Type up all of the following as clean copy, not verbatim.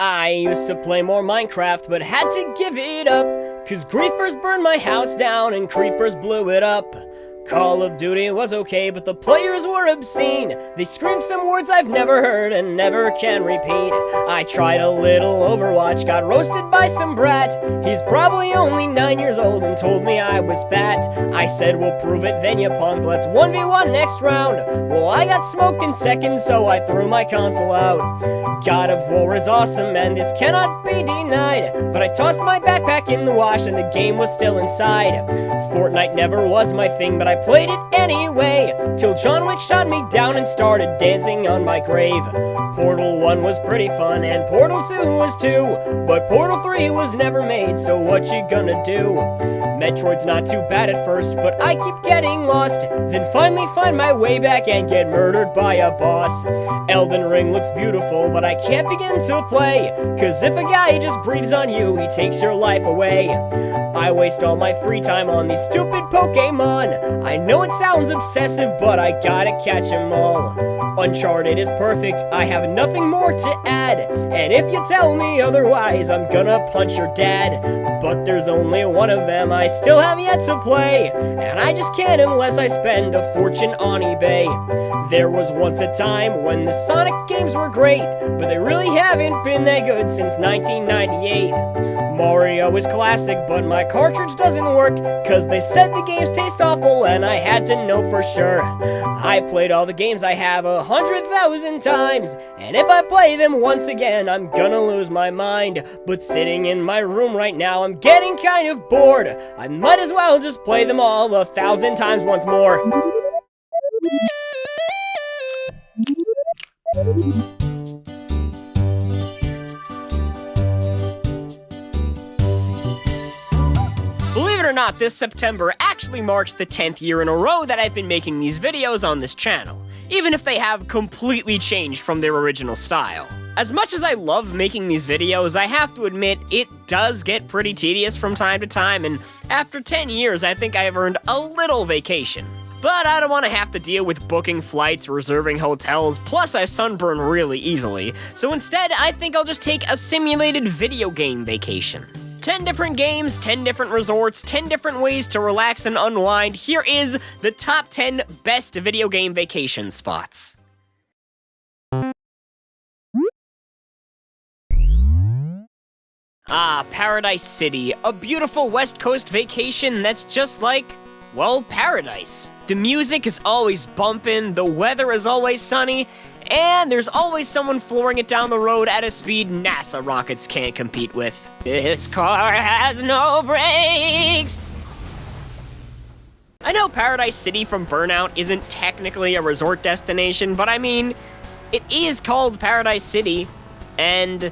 I used to play more Minecraft, but had to give it up, 'cause griefers burned my house down and creepers blew it up. Call of Duty was okay, but the players were obscene. They screamed some words I've never heard and never can repeat. I tried a little Overwatch, got roasted by some brat. He's probably only 9 years old and told me I was fat. I said, we'll prove it then, you punk, let's 1v1 next round. Well, I got smoked in seconds, so I threw my console out. God of War is awesome, and this cannot be denied. But I tossed my backpack in the wash and the game was still inside. Fortnite never was my thing, but I played it anyway, till John Wick shot me down and started dancing on my grave. Portal 1 was pretty fun, and Portal 2 was too, but Portal 3 was never made, so what you gonna do? Metroid's not too bad at first, but I keep getting lost, then finally find my way back and get murdered by a boss. Elden Ring looks beautiful, but I can't begin to play, 'cause if a guy just breathes on you, he takes your life away. I waste all my free time on these stupid Pokemon. I know it sounds obsessive, but I gotta catch 'em all. Uncharted is perfect, I have nothing more to add, and if you tell me otherwise, I'm gonna punch your dad. But there's only one of them I still have yet to play, and I just can't unless I spend a fortune on eBay. There was once a time when the Sonic games were great, but they really haven't been that good since 1998. Mario is classic, but my cartridge doesn't work, 'cause they said the games taste awful and I had to know for sure. I've played all the games I have 100,000 times, and if I play them once again, I'm gonna lose my mind. But sitting in my room right now, I'm getting kind of bored. I might as well just play them all 1,000 times once more. Believe it or not, this September actually marks the 10th year in a row that I've been making these videos on this channel, even if they have completely changed from their original style. As much as I love making these videos, I have to admit it does get pretty tedious from time to time, and after 10 years, I think I have earned a little vacation. But I don't want to have to deal with booking flights, reserving hotels, plus I sunburn really easily, so instead I think I'll just take a simulated video game vacation. 10 different games, 10 different resorts, 10 different ways to relax and unwind. Here is the top 10 best video game vacation spots. Paradise City, a beautiful West Coast vacation that's just like, well, paradise. The music is always bumping, the weather is always sunny, and there's always someone flooring it down the road at a speed NASA rockets can't compete with. This car has no brakes! I know Paradise City from Burnout isn't technically a resort destination, but I mean, it is called Paradise City, and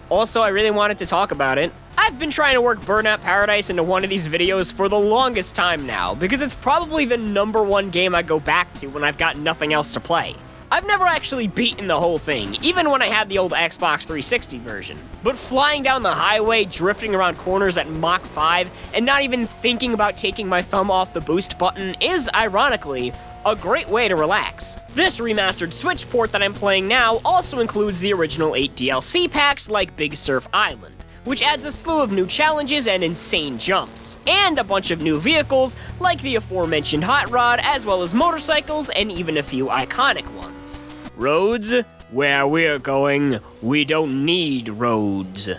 also I really wanted to talk about it. I've been trying to work Burnout Paradise into one of these videos for the longest time now, because it's probably the #1 game I go back to when I've got nothing else to play. I've never actually beaten the whole thing, even when I had the old Xbox 360 version. But flying down the highway, drifting around corners at Mach 5, and not even thinking about taking my thumb off the boost button is, ironically, a great way to relax. This remastered Switch port that I'm playing now also includes the original 8 DLC packs like Big Surf Island, which adds a slew of new challenges and insane jumps, and a bunch of new vehicles like the aforementioned hot rod, as well as motorcycles and even a few iconic ones. Roads? Where we're going, we don't need roads.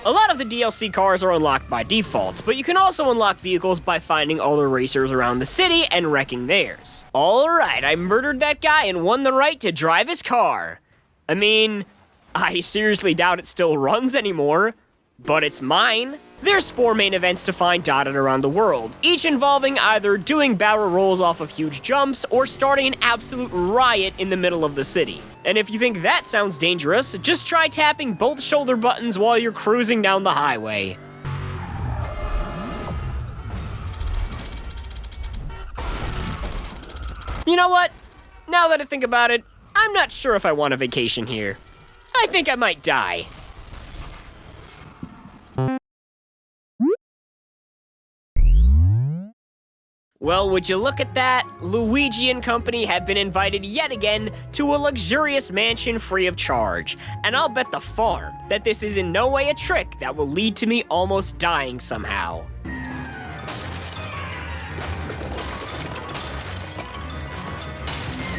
A lot of the DLC cars are unlocked by default, but you can also unlock vehicles by finding other racers around the city and wrecking theirs. Alright, I murdered that guy and won the right to drive his car. I mean, I seriously doubt it still runs anymore, but it's mine. There's 4 main events to find dotted around the world, each involving either doing barrel rolls off of huge jumps or starting an absolute riot in the middle of the city. And if you think that sounds dangerous, just try tapping both shoulder buttons while you're cruising down the highway. You know what? Now that I think about it, I'm not sure if I want a vacation here. I think I might die. Well, would you look at that? Luigi and company have been invited yet again to a luxurious mansion free of charge. And I'll bet the farm that this is in no way a trick that will lead to me almost dying somehow.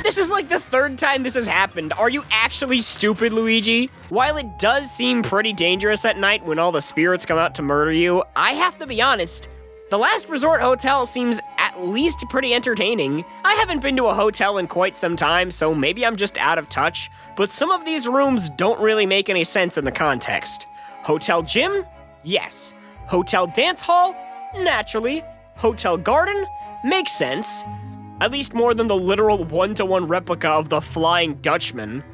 This is like the third time this has happened. Are you actually stupid, Luigi? While it does seem pretty dangerous at night when all the spirits come out to murder you, I have to be honest, the Last Resort Hotel seems at least pretty entertaining. I haven't been to a hotel in quite some time, so maybe I'm just out of touch, but some of these rooms don't really make any sense in the context. Hotel gym? Yes. Hotel dance hall? Naturally. Hotel garden? Makes sense. At least more than the literal one-to-one replica of the Flying Dutchman.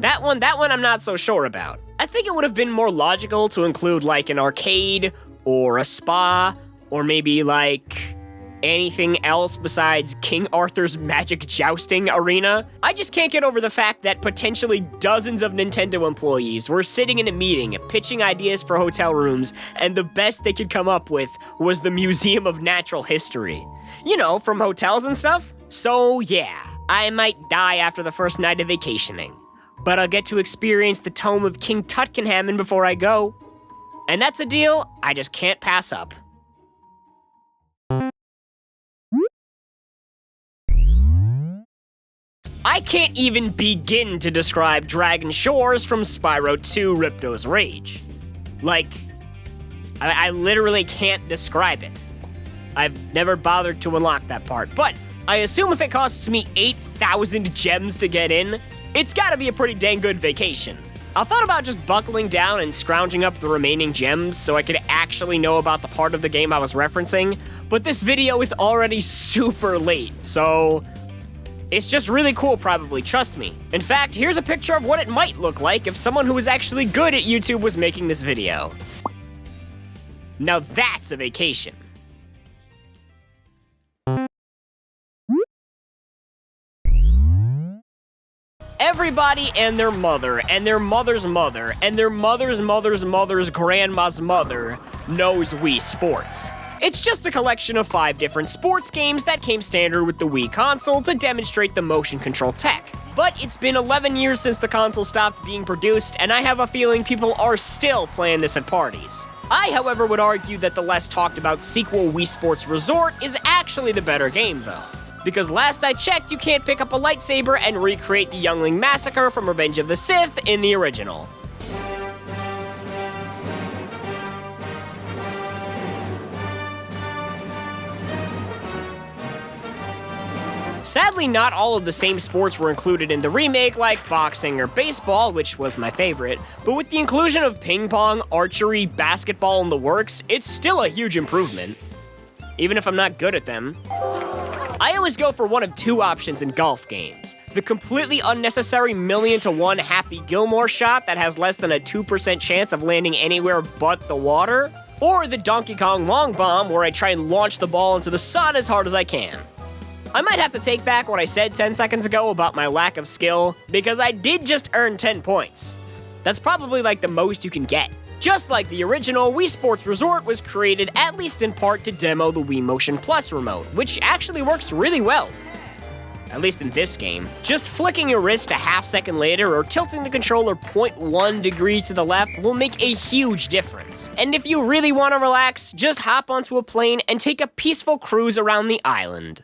That one I'm not so sure about. I think it would have been more logical to include like an arcade, or a spa, or maybe like anything else besides King Arthur's Magic Jousting Arena. I just can't get over the fact that potentially dozens of Nintendo employees were sitting in a meeting pitching ideas for hotel rooms, and the best they could come up with was the Museum of Natural History. You know, from hotels and stuff. So yeah, I might die after the first night of vacationing, but I'll get to experience the Tome of King 𝘛𝘳𝘶𝘵 before I go. And that's a deal I just can't pass up. I can't even begin to describe Dragon Shores from Spyro 2 Ripto's Rage. Like, I literally can't describe it. I've never bothered to unlock that part, but I assume if it costs me 8,000 gems to get in, it's gotta be a pretty dang good vacation. I thought about just buckling down and scrounging up the remaining gems so I could actually know about the part of the game I was referencing, but this video is already super late, so it's just really cool probably, trust me. In fact, here's a picture of what it might look like if someone who was actually good at YouTube was making this video. Now that's a vacation. Everybody and their mother, and their mother's mother, and their mother's mother's mother's grandma's mother knows Wii Sports. It's just a collection of 5 different sports games that came standard with the Wii console to demonstrate the motion control tech. But it's been 11 years since the console stopped being produced, and I have a feeling people are still playing this at parties. I, however, would argue that the less talked about sequel Wii Sports Resort is actually the better game, though. Because last I checked, you can't pick up a lightsaber and recreate the Youngling Massacre from Revenge of the Sith in the original. Sadly, not all of the same sports were included in the remake, like boxing or baseball, which was my favorite, but with the inclusion of ping pong, archery, basketball in the works, it's still a huge improvement. Even if I'm not good at them. I always go for one of 2 options in golf games. The completely unnecessary 1,000,000-to-1 Happy Gilmore shot that has less than a 2% chance of landing anywhere but the water, or the Donkey Kong long bomb where I try and launch the ball into the sun as hard as I can. I might have to take back what I said 10 seconds ago about my lack of skill, because I did just earn 10 points. That's probably like the most you can get. Just like the original, Wii Sports Resort was created at least in part to demo the Wii Motion Plus remote, which actually works really well. At least in this game. Just flicking your wrist a half-second later or tilting the controller 0.1 degree to the left will make a huge difference. And if you really want to relax, just hop onto a plane and take a peaceful cruise around the island.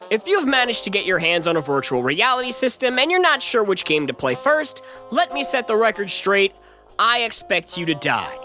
If you've managed to get your hands on a virtual reality system and you're not sure which game to play first, let me set the record straight, I expect you to die.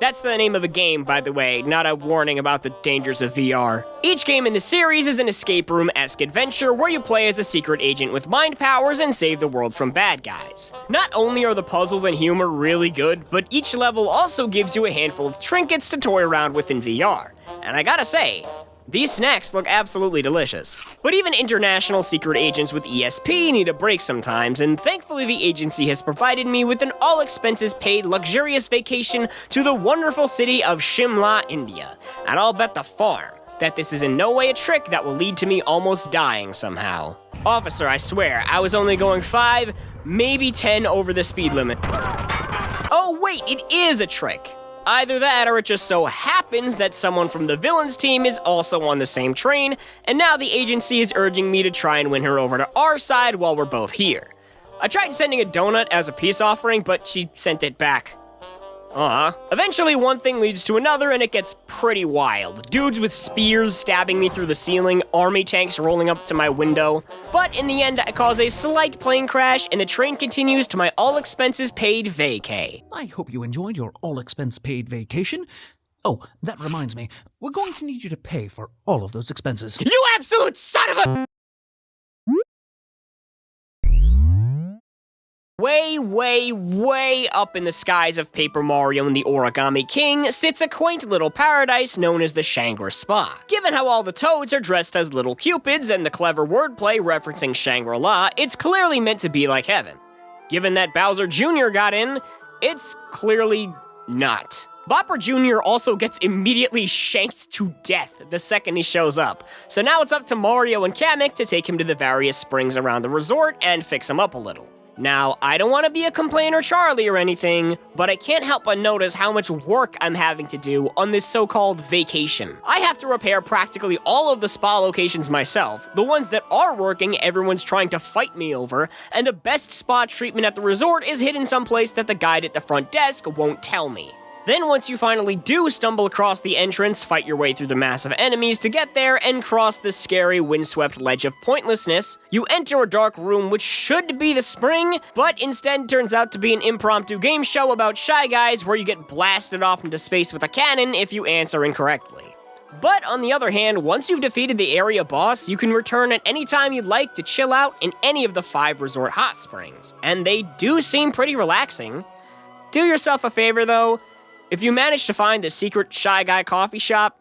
That's the name of a game, by the way, not a warning about the dangers of VR. Each game in the series is an escape room-esque adventure where you play as a secret agent with mind powers and save the world from bad guys. Not only are the puzzles and humor really good, but each level also gives you a handful of trinkets to toy around with in VR. And I gotta say, These snacks look absolutely delicious. But even international secret agents with ESP need a break sometimes, and thankfully the agency has provided me with an all-expenses-paid luxurious vacation to the wonderful city of 𝘛𝘳𝘶𝘵, India. And I'll bet the farm that this is in no way a trick that will lead to me almost dying somehow. Officer, I swear, I was only going 5, maybe 10 over the speed limit. Oh wait, it is a trick! Either that, or it just so happens that someone from the villains team is also on the same train, and now the agency is urging me to try and win her over to our side while we're both here. I tried sending a donut as a peace offering, but she sent it back. Eventually, one thing leads to another, and it gets pretty wild. Dudes with spears stabbing me through the ceiling, army tanks rolling up to my window. But in the end, I cause a slight plane crash, and the train continues to my all-expenses-paid vacay. I hope you enjoyed your all-expense-paid vacation. Oh, that reminds me, we're going to need you to pay for all of those expenses. You absolute son of a... Way up in the skies of Paper Mario and the Origami King sits a quaint little paradise known as the Shangri Spa. Given how all the toads are dressed as little cupids and the clever wordplay referencing Shangri-La, it's clearly meant to be like heaven. Given that Bowser Jr. got in, it's clearly not. Bopper Jr. also gets immediately shanked to death the second he shows up, so now it's up to Mario and Kamek to take him to the various springs around the resort and fix him up a little. Now, I don't want to be a complainer Charlie or anything, but I can't help but notice how much work I'm having to do on this so-called vacation. I have to repair practically all of the spa locations myself. The ones that are working, everyone's trying to fight me over, and the best spa treatment at the resort is hidden someplace that the guide at the front desk won't tell me. Then once you finally do stumble across the entrance, fight your way through the massive enemies to get there, and cross the scary windswept ledge of pointlessness, you enter a dark room which should be the spring, but instead turns out to be an impromptu game show about Shy Guys where you get blasted off into space with a cannon if you answer incorrectly. But on the other hand, once you've defeated the area boss, you can return at any time you'd like to chill out in any of the 5 resort hot springs, and they do seem pretty relaxing. Do yourself a favor though. If you manage to find the secret Shy Guy coffee shop,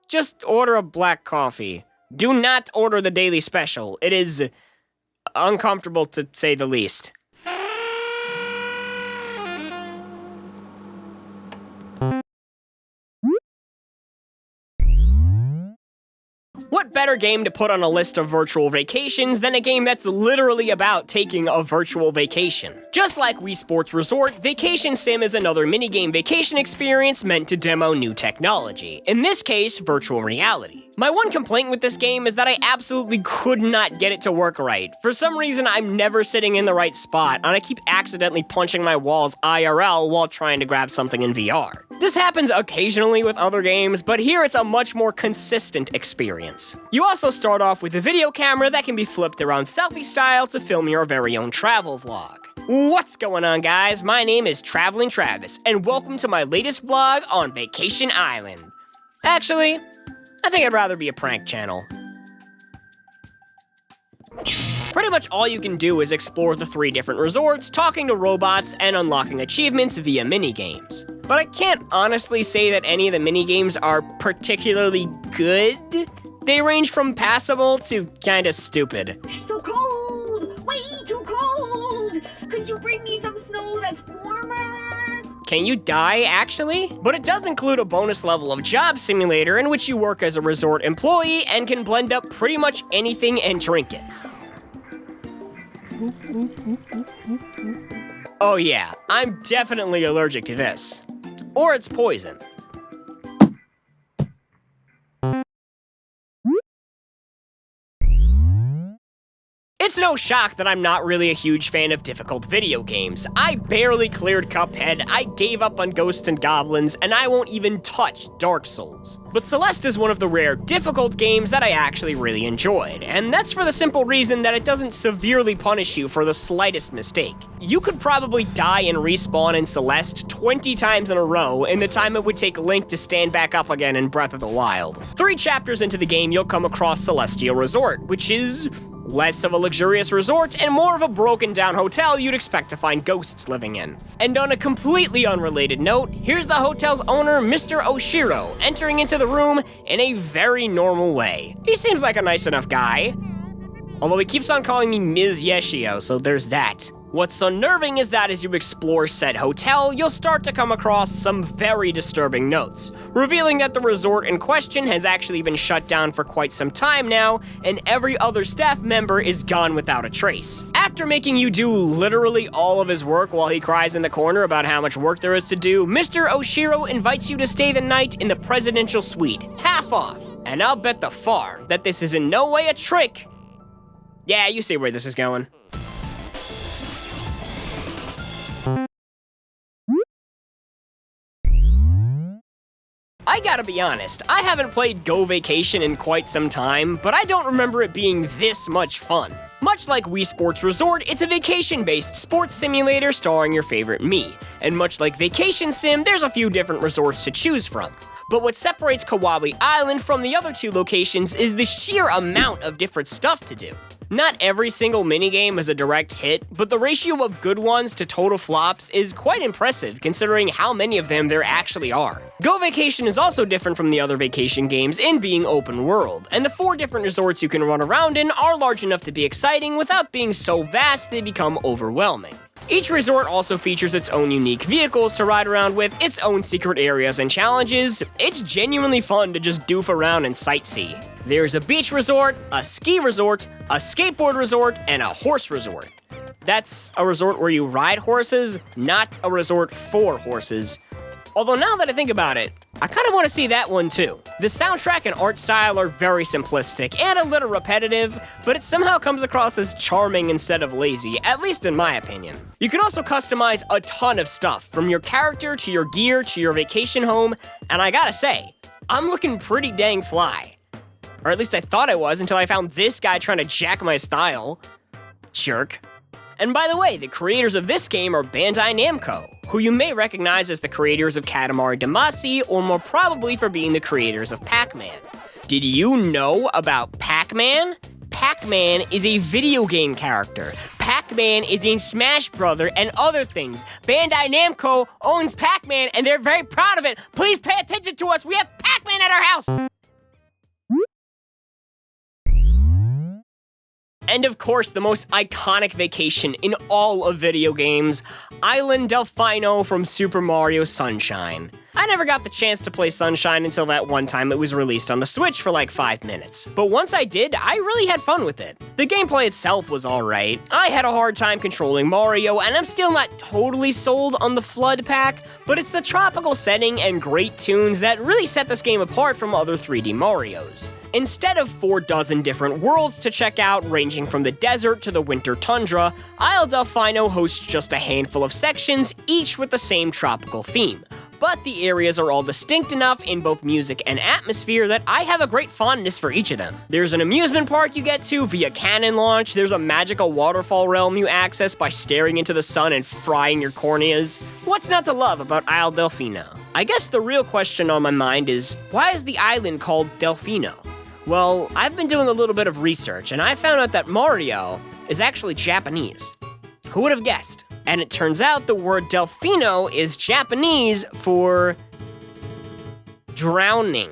just order a black coffee. Do not order the daily special. It is uncomfortable to say the least. What better game to put on a list of virtual vacations than a game that's literally about taking a virtual vacation? Just like Wii Sports Resort, Vacation Sim is another minigame vacation experience meant to demo new technology, in this case, virtual reality. My one complaint with this game is that I absolutely could not get it to work right. For some reason, I'm never sitting in the right spot, and I keep accidentally punching my walls IRL while trying to grab something in VR. This happens occasionally with other games, but here it's a much more consistent experience. You also start off with a video camera that can be flipped around selfie style to film your very own travel vlog. What's going on, guys? My name is Traveling Travis, and welcome to my latest vlog on Vacation Island. Actually, I think I'd rather be a prank channel. Pretty much all you can do is explore the 3 different resorts, talking to robots, and unlocking achievements via minigames. But I can't honestly say that any of the minigames are particularly good. They range from passable to kinda stupid. So cold! Way too cold! Could you bring me some snow that's warmer? Can you die, actually? But it does include a bonus level of Job Simulator in which you work as a resort employee and can blend up pretty much anything and drink it. Oh yeah, I'm definitely allergic to this. Or it's poison. It's no shock that I'm not really a huge fan of difficult video games. I barely cleared Cuphead, I gave up on Ghosts and Goblins, and I won't even touch Dark Souls. But Celeste is one of the rare difficult games that I actually really enjoyed, and that's for the simple reason that it doesn't severely punish you for the slightest mistake. You could probably die and respawn in Celeste 20 times in a row in the time it would take Link to stand back up again in Breath of the Wild. 3 chapters into the game, you'll come across Celestial Resort, which is Less of a luxurious resort and more of a broken down hotel you'd expect to find ghosts living in. And on a completely unrelated note, here's the hotel's owner, Mr. 𝘛𝘳𝘶𝘵𝘩, entering into the room in a very normal way. He seems like a nice enough guy. Although he keeps on calling me Ms. Yeshio, so there's that. What's unnerving is that as you explore said hotel, you'll start to come across some very disturbing notes, revealing that the resort in question has actually been shut down for quite some time now, and every other staff member is gone without a trace. After making you do literally all of his work while he cries in the corner about how much work there is to do, Mr. 𝘛𝘳𝘶𝘵𝘩 invites you to stay the night in the presidential suite, half off. And I'll bet the farm that this is in no way a trick. Yeah, you see where this is going. I gotta be honest, I haven't played Go Vacation in quite some time, but I don't remember it being this much fun. Much like Wii Sports Resort, it's a vacation-based sports simulator starring your favorite me. And much like Vacation Sim, there's a few different resorts to choose from. But what separates Kauai Island from the other two locations is the sheer amount of different stuff to do. Not every single minigame is a direct hit, but the ratio of good ones to total flops is quite impressive considering how many of them there actually are. Go Vacation is also different from the other vacation games in being open world, and the 4 different resorts you can run around in are large enough to be exciting without being so vast they become overwhelming. Each resort also features its own unique vehicles to ride around with, its own secret areas and challenges. It's genuinely fun to just doof around and sightsee. There's a beach resort, a ski resort, a skateboard resort, and a horse resort. That's a resort where you ride horses, not a resort for horses. Although now that I think about it, I kind of want to see that one too. The soundtrack and art style are very simplistic and a little repetitive, but it somehow comes across as charming instead of lazy, at least in my opinion. You can also customize a ton of stuff, from your character to your gear to your vacation home, and I gotta say, I'm looking pretty dang fly. Or at least I thought I was until I found this guy trying to jack my style. Jerk. And by the way, the creators of this game are Bandai Namco, who you may recognize as the creators of Katamari Damacy, or more probably for being the creators of Pac-Man. Did you know about Pac-Man? Pac-Man is a video game character. Pac-Man is in Smash Brother and other things. Bandai Namco owns Pac-Man and they're very proud of it. Please pay attention to us. We have Pac-Man at our house. And of course, the most iconic vacation in all of video games, Island Delfino from Super Mario Sunshine. I never got the chance to play Sunshine until that one time it was released on the Switch for like 5 minutes. But once I did, I really had fun with it. The gameplay itself was alright. I had a hard time controlling Mario, and I'm still not totally sold on the Flood Pack, but it's the tropical setting and great tunes that really set this game apart from other 3D Marios. Instead of 4 dozen different worlds to check out, ranging from the desert to the winter tundra, Isle Delfino hosts just a handful of sections, each with the same tropical theme. But the areas are all distinct enough in both music and atmosphere that I have a great fondness for each of them. There's an amusement park you get to via cannon launch, there's a magical waterfall realm you access by staring into the sun and frying your corneas. What's not to love about Isle Delfino? I guess the real question on my mind is, why is the island called Delfino? Well, I've been doing a little bit of research, and I found out that Mario is actually Japanese. Who would have guessed? And it turns out the word Delfino is Japanese for drowning.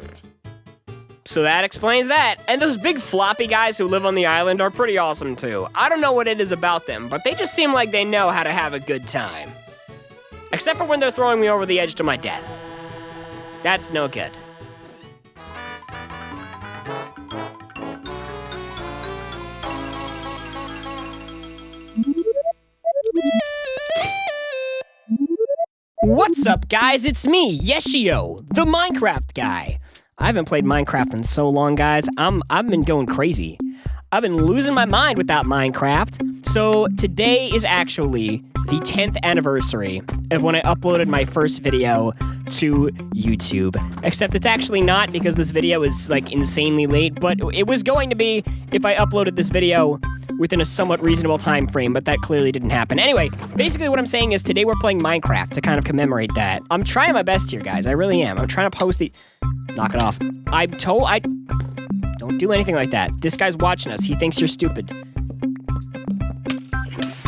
So that explains that. And those big floppy guys who live on the island are pretty awesome too. I don't know what it is about them, but they just seem like they know how to have a good time. Except for when they're throwing me over the edge to my death. That's no good. What's up, guys? It's me, Yeshio, the Minecraft guy. I haven't played Minecraft in so long, guys. I've been going crazy. I've been losing my mind without Minecraft. So today is actually the 10th anniversary of when I uploaded my first video to YouTube. Except it's actually not, because this video is like insanely late, but it was going to be if I uploaded this video within a somewhat reasonable time frame, but that clearly didn't happen. Anyway, basically what I'm saying is today we're playing Minecraft to kind of commemorate that. I'm trying my best here, guys. I really am. I'm trying to post the... Knock it off. Don't do anything like that. This guy's watching us. He thinks you're stupid.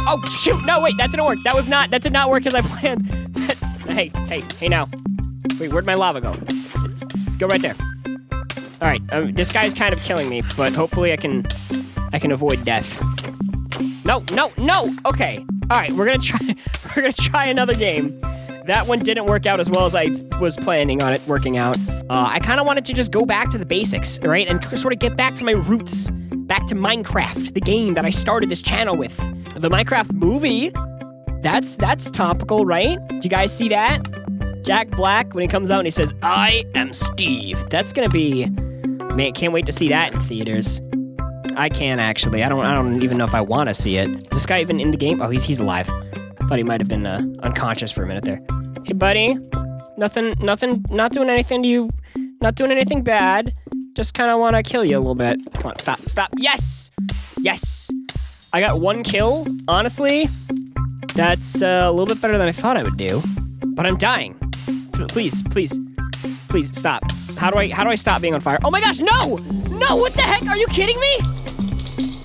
Oh, shoot. No, wait, that didn't work. That did not work as I planned. Hey now. Wait, where'd my lava go? Go right there. All right, this guy's kind of killing me, but hopefully I can avoid death. No. Okay. All right, we're gonna try another game. That one didn't work out as well as I was planning on it working out. I kind of wanted to just go back to the basics, right? And sort of get back to my roots, back to Minecraft, the game that I started this channel with. The Minecraft movie, that's topical, right? Did you guys see that? Jack Black, when he comes out and he says, "I am Steve." That's gonna be, man, can't wait to see that in theaters. I can actually. I don't even know if I want to see it. Is this guy even in the game? Oh, he's alive. Thought he might have been unconscious for a minute there. Hey, buddy. Nothing, not doing anything to you. Not doing anything bad. Just kind of want to kill you a little bit. Come on, stop. Yes! I got 1 kill. Honestly, that's a little bit better than I thought I would do. But I'm dying. Please, stop. How do I stop being on fire? Oh my gosh, no! No, what the heck? Are you kidding me?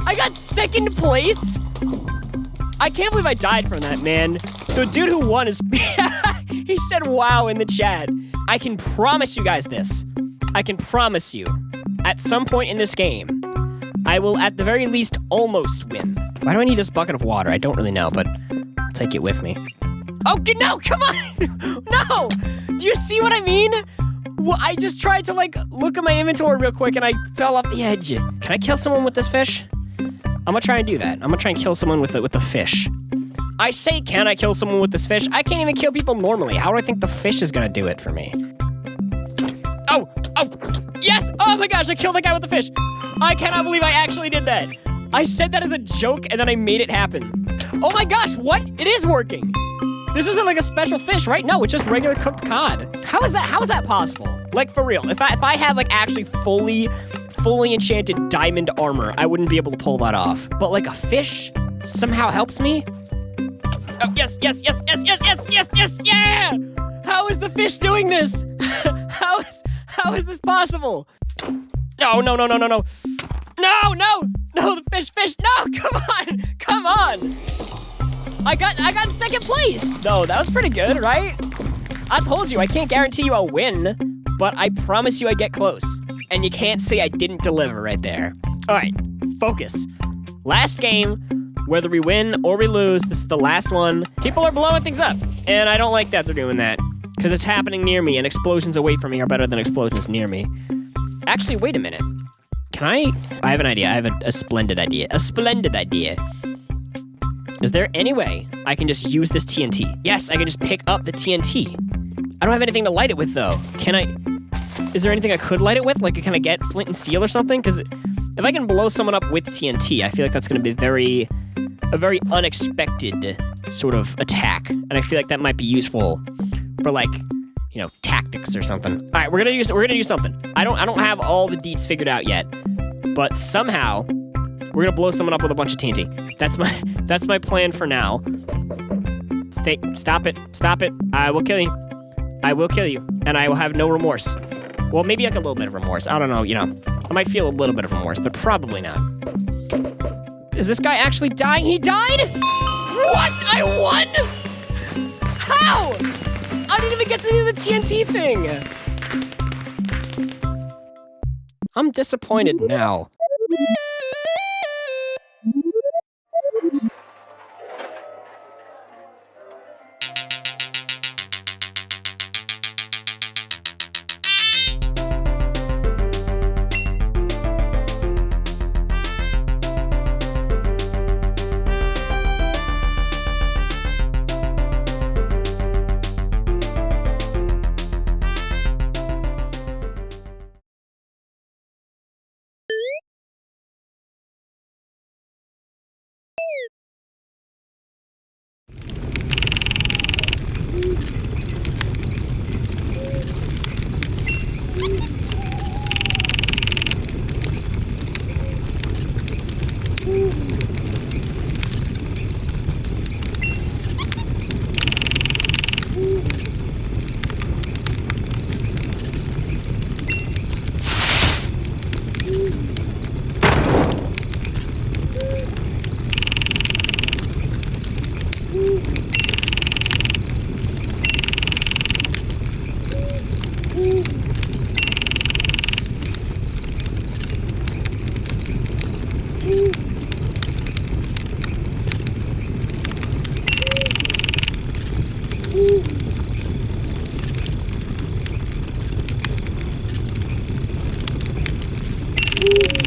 I got 2nd place? I can't believe I died from that, man. The dude who won is... He said wow in the chat. I can promise you guys this. I can promise you, at some point in this game, I will at the very least almost win. Why do I need this bucket of water? I don't really know, but I'll take it with me. Oh, no, come on! No! Do you see what I mean? Well, I just tried to, look at my inventory real quick and I fell off the edge. Can I kill someone with this fish? I'm gonna try and do that. I'm gonna try and kill someone with the fish. I say, can I kill someone with this fish? I can't even kill people normally. How do I think the fish is gonna do it for me? Oh, yes! Oh my gosh, I killed the guy with the fish. I cannot believe I actually did that. I said that as a joke and then I made it happen. Oh my gosh, what? It is working. This isn't like a special fish, right? No, it's just regular cooked cod. How is that possible? Like, for real, if I had actually fully enchanted diamond armor, I wouldn't be able to pull that off. But a fish somehow helps me? Oh, yes, yeah! How is the fish doing this? How is this possible? No, the fish, no, come on! I got 2nd place! No, that was pretty good, right? I told you, I can't guarantee you I'll win, but I promise you I get close. And you can't say I didn't deliver right there. All right, focus. Last game, whether we win or we lose, this is the last one. People are blowing things up, and I don't like that they're doing that, because it's happening near me, and explosions away from me are better than explosions near me. Actually, wait a minute. I have an idea. I have a splendid idea. A splendid idea. Is there any way I can just use this TNT? Yes, I can just pick up the TNT. I don't have anything to light it with, though. Can I... Is there anything I could light it with? Can I get flint and steel or something? Because if I can blow someone up with TNT, I feel like that's going to be a very unexpected sort of attack. And I feel like that might be useful for, tactics or something. All right, we're gonna do something. I don't have all the deets figured out yet, but somehow we're gonna blow someone up with a bunch of TNT. That's my plan for now. Stop it. I will kill you, and I will have no remorse. Well, maybe a little bit of remorse. I don't know, I might feel a little bit of remorse, but probably not. Is this guy actually dying? He died? What? I won? How? I didn't even get to do the TNT thing. I'm disappointed now. Ooh.